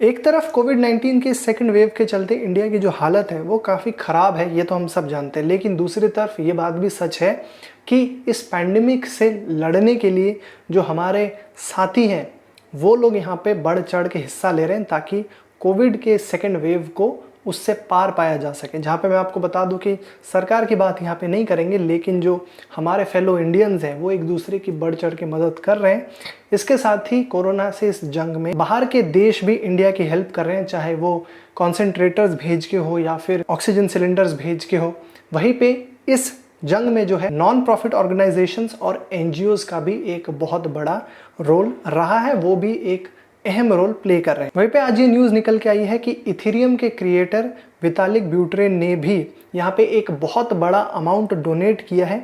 एक तरफ कोविड-19 के सेकंड वेव के चलते इंडिया की जो हालत है वो काफ़ी ख़राब है, ये तो हम सब जानते हैं। लेकिन दूसरी तरफ ये बात भी सच है कि इस पैंडेमिक से लड़ने के लिए जो हमारे साथी हैं वो लोग यहाँ पे बढ़ चढ़ के हिस्सा ले रहे हैं ताकि कोविड के सेकंड वेव को उससे पार पाया जा सके। जहाँ पे मैं आपको बता दूं कि सरकार की बात यहाँ पे नहीं करेंगे, लेकिन जो हमारे फेलो इंडियंस हैं वो एक दूसरे की बढ़ चढ़ के मदद कर रहे हैं। इसके साथ ही कोरोना से इस जंग में बाहर के देश भी इंडिया की हेल्प कर रहे हैं, चाहे वो कॉन्सेंट्रेटर्स भेज के हो या फिर ऑक्सीजन सिलेंडर्स भेज के हो। वहीं पे इस जंग में जो है नॉन प्रॉफिट ऑर्गेनाइजेशंस और एनजीओज का भी एक बहुत बड़ा रोल रहा है, वो भी एक अहम रोल प्ले कर रहे हैं। वहीं पे आज ये न्यूज़ निकल के आई है कि इथेरियम के क्रिएटर वितालिक ब्यूटेरिन ने भी यहाँ पे एक बहुत बड़ा अमाउंट डोनेट किया है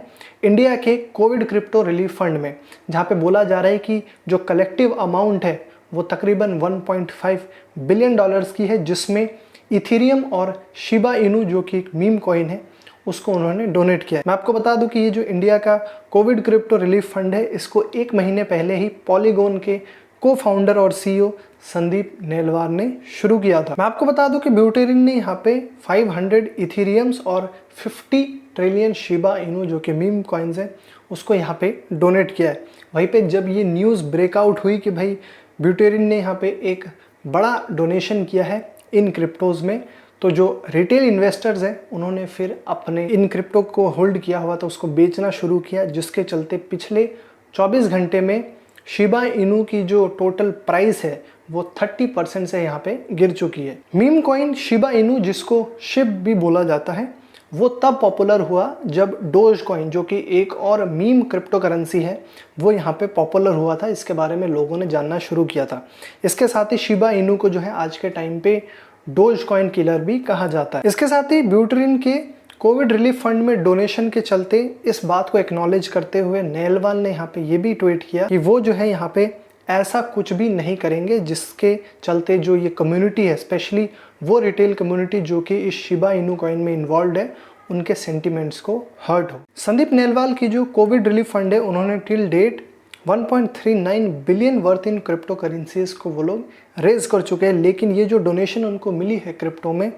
इंडिया के कोविड क्रिप्टो रिलीफ फंड में, जहाँ पे बोला जा रहा है कि जो कलेक्टिव अमाउंट है वो तकरीबन 1.5 बिलियन डॉलर्स की है, जिसमें इथेरियम और शिबा इनू जो कि एक मीम कॉइन है उसको उन्होंने डोनेट किया है। मैं आपको बता दूं कि ये जो इंडिया का कोविड क्रिप्टो रिलीफ फंड है इसको 1 महीने पहले ही पॉलीगॉन के को फाउंडर और सीईओ संदीप नेलवार ने शुरू किया था। मैं आपको बता दूं कि ब्यूटेरिन ने यहाँ पे 500 इथेरियम्स और 50 ट्रिलियन शिबा इनू जो कि मीम कॉइन्स हैं उसको यहाँ पे डोनेट किया है। वहीं पे जब ये न्यूज़ ब्रेकआउट हुई कि भाई ब्यूटेरिन ने यहाँ पे एक बड़ा डोनेशन किया है इन क्रिप्टोज में, तो जो रिटेल इन्वेस्टर्स हैं उन्होंने फिर अपने इन क्रिप्टो को होल्ड किया हुआ था उसको बेचना शुरू किया, जिसके चलते पिछले 24 घंटे में शिबा इनू की जो टोटल प्राइस है वो 30% से यहाँ पे गिर चुकी है। मीम कॉइन शिबा इनू, जिसको शिब भी बोला जाता है, वो तब पॉपुलर हुआ जब डोज कॉइन जो कि एक और मीम क्रिप्टो करेंसी है वो यहाँ पे पॉपुलर हुआ था। इसके बारे में लोगों ने जानना शुरू किया था। इसके साथ ही शिबा इनू को जो है आज के टाइम पे डोज कॉइन किलर भी कहा जाता है। इसके साथ ही ब्यूटेरिन के कोविड रिलीफ फंड में डोनेशन के चलते इस बात को एक्नॉलेज करते हुए नेलवाल ने यहाँ पे ये भी ट्वीट किया कि वो जो है यहाँ पे ऐसा कुछ भी नहीं करेंगे जिसके चलते जो ये कम्युनिटी है, स्पेशली वो रिटेल कम्युनिटी जो कि इस शिबा इनू कॉइन में इन्वॉल्व है, उनके सेंटिमेंट्स को हर्ट हो। संदीप नेलवाल की जो कोविड रिलीफ फंड है उन्होंने till date 1.39 billion worth in crypto currencies को वो लोग रेज कर चुके हैं। लेकिन ये जो डोनेशन उनको मिली है क्रिप्टो में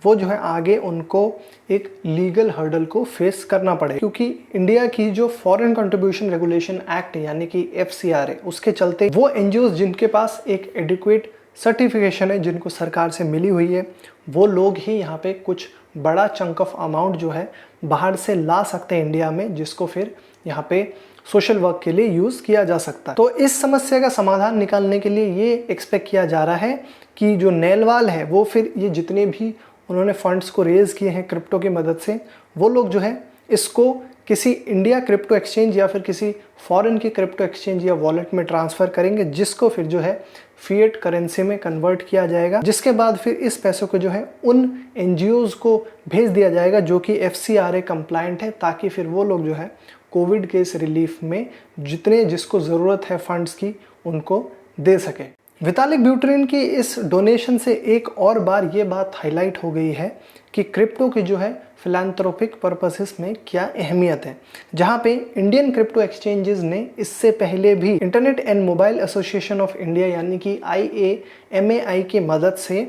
वो जो है आगे उनको एक लीगल हर्डल को फेस करना पड़ेगा, क्योंकि इंडिया की जो फॉरेन कंट्रीब्यूशन रेगुलेशन एक्ट यानी कि FCRA उसके चलते वो एनजीओज जिनके पास एक एडिक्वेट सर्टिफिकेशन है, जिनको सरकार से मिली हुई है, वो लोग ही यहाँ पे कुछ बड़ा चंक ऑफ अमाउंट जो है बाहर से ला सकते हैं इंडिया में, जिसको फिर यहाँ पे सोशल वर्क के लिए यूज़ किया जा सकता है। तो इस समस्या का समाधान निकालने के लिए ये एक्सपेक्ट किया जा रहा है कि जो नेलवाल है वो फिर ये जितने भी उन्होंने फंड्स को रेज किए हैं क्रिप्टो की मदद से, वो लोग जो है इसको किसी इंडिया क्रिप्टो एक्सचेंज या फिर किसी फॉरेन की क्रिप्टो एक्सचेंज या वॉलेट में ट्रांसफ़र करेंगे, जिसको फिर जो है फिएट करेंसी में कन्वर्ट किया जाएगा, जिसके बाद फिर इस पैसों को जो है उन एनजीओज को भेज दिया जाएगा जो कि FCRA कंप्लायंट है, ताकि फिर वो लोग जो है कोविड के इस रिलीफ में जितने जिसको ज़रूरत है फंड्स की उनको दे सके। वितालिक ब्यूटेरिन की इस डोनेशन से एक और बार ये बात हाईलाइट हो गई है कि क्रिप्टो की जो है फिलैंथ्रोपिक पर्पसेस में क्या अहमियत है, जहां पे इंडियन क्रिप्टो एक्सचेंजेस ने इससे पहले भी internet and mobile association of India यानी कि IAMAI की मदद से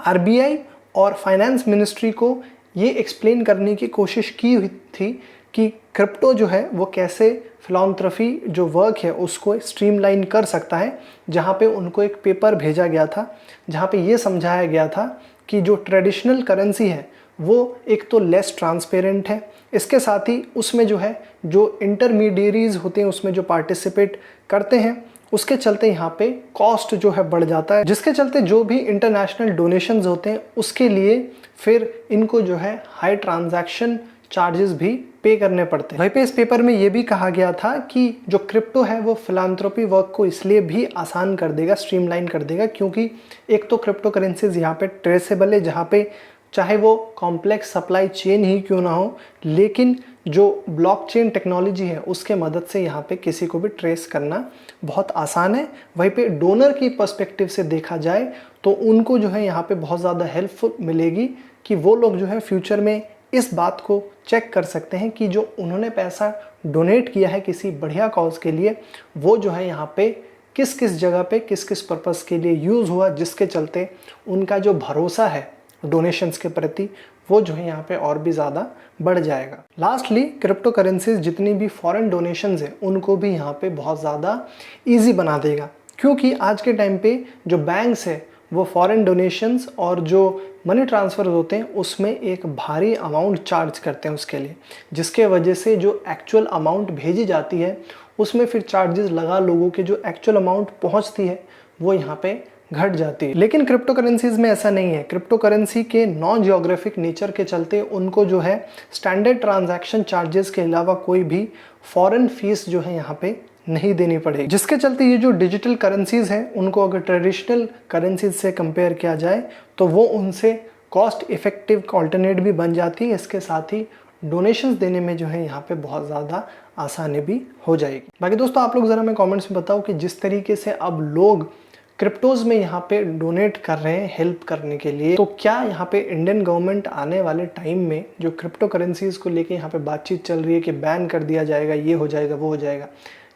RBI और फाइनेंस मिनिस्ट्री को ये एक्सप्लेन करने की कोशिश की हुई थी कि क्रिप्टो जो है वो कैसे फिलॉन्थ्रफी जो वर्क है उसको स्ट्रीमलाइन कर सकता है। जहाँ पे उनको एक पेपर भेजा गया था जहाँ पे ये समझाया गया था कि जो ट्रेडिशनल करेंसी है वो एक तो लेस ट्रांसपेरेंट है, इसके साथ ही उसमें जो है जो इंटरमीडियरीज होते हैं उसमें जो पार्टिसिपेट करते हैं उसके चलते यहाँ पे कॉस्ट जो है बढ़ जाता है, जिसके चलते जो भी इंटरनेशनल डोनेशंस होते हैं उसके लिए फिर इनको जो है हाई ट्रांजैक्शन चार्जेस भी पे करने पड़ते हैं। वहीं पे इस पेपर में ये भी कहा गया था कि जो क्रिप्टो है वो फिलैंथ्रोपी वर्क को इसलिए भी आसान कर देगा, स्ट्रीमलाइन कर देगा, क्योंकि एक तो क्रिप्टो करेंसीज यहाँ पे ट्रेसेबल है, जहाँ पे चाहे वो कॉम्प्लेक्स सप्लाई चेन ही क्यों ना हो, लेकिन जो ब्लॉकचेन टेक्नोलॉजी है उसके मदद से यहाँ पे किसी को भी ट्रेस करना बहुत आसान है। वहीं पे डोनर की पर्सपेक्टिव से देखा जाए तो उनको जो है यहाँ पे बहुत ज़्यादा हेल्पफुल मिलेगी कि वो लोग जो है फ्यूचर में इस बात को चेक कर सकते हैं कि जो उन्होंने पैसा डोनेट किया है किसी बढ़िया कॉज के लिए वो जो है यहाँ पे किस किस जगह पे किस किस पर्पज़ के लिए यूज़ हुआ, जिसके चलते उनका जो भरोसा है डोनेशंस के प्रति वो जो है यहाँ पे और भी ज़्यादा बढ़ जाएगा। लास्टली क्रिप्टो करेंसीज जितनी भी फॉरेन डोनेशंस है उनको भी यहाँ पे बहुत ज़्यादा ईजी बना देगा, क्योंकि आज के टाइम पे जो बैंक्स है वो फॉरेन डोनेशंस और जो मनी ट्रांसफ़र होते हैं उसमें एक भारी अमाउंट चार्ज करते हैं उसके लिए, जिसके वजह से जो एक्चुअल अमाउंट भेजी जाती है उसमें फिर चार्जेस लगा लोगों के जो एक्चुअल अमाउंट पहुंचती है वो यहाँ पे घट जाती है। लेकिन क्रिप्टो करेंसीज में ऐसा नहीं है। क्रिप्टो करेंसी के नॉन जियोग्राफिक नेचर के चलते उनको जो है स्टैंडर्ड ट्रांजैक्शन चार्जेस के अलावा कोई भी फॉरेन फीस जो है यहाँ पे नहीं देनी पड़ेगी, जिसके चलते ये जो डिजिटल करेंसीज हैं उनको अगर ट्रेडिशनल करेंसीज से कंपेयर किया जाए तो वो उनसे कॉस्ट इफेक्टिव ऑल्टरनेट भी बन जाती है। इसके साथ ही डोनेशंस देने में जो है यहाँ पे बहुत ज़्यादा आसानी भी हो जाएगी। बाकी दोस्तों आप लोग ज़रा मैं कमेंट्स में बताओ कि जिस तरीके से अब लोग क्रिप्टोज में यहाँ पे डोनेट कर रहे हैं हेल्प करने के लिए, तो क्या यहाँ पे इंडियन गवर्नमेंट आने वाले टाइम में जो क्रिप्टो करेंसीज को लेके यहाँ पे बातचीत चल रही है कि बैन कर दिया जाएगा, ये हो जाएगा वो हो जाएगा,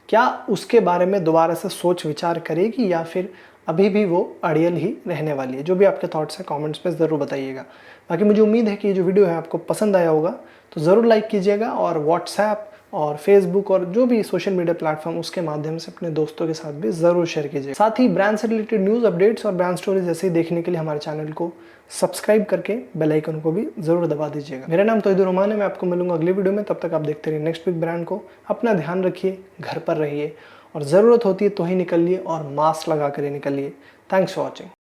क्या उसके बारे में दोबारा से सोच विचार करेगी या फिर अभी भी वो अड़ियल ही रहने वाली है? जो भी आपके थॉट्स हैं कमेंट्स में ज़रूर बताइएगा। बाकी मुझे उम्मीद है कि ये जो वीडियो है आपको पसंद आया होगा, तो ज़रूर लाइक कीजिएगा और व्हाट्सएप और फेसबुक और जो भी सोशल मीडिया प्लेटफॉर्म उसके माध्यम से अपने दोस्तों के साथ भी ज़रूर शेयर कीजिए। साथ ही ब्रांड से रिलेटेड न्यूज़ अपडेट्स और ब्रांड स्टोरीज ऐसे ही देखने के लिए हमारे चैनल को सब्सक्राइब करके बेल आइकन को भी ज़रूर दबा दीजिएगा। मेरा नाम तौहीद रहमान है, मैं आपको मिलूंगा अगले वीडियो में। तब तक आप देखते रहिए नेक्स्ट वीक ब्रांड को। अपना ध्यान रखिए, घर पर रहिए और ज़रूरत होती है तो ही निकलिए और मास्क लगा कर ही निकलिए। Thanks for watching.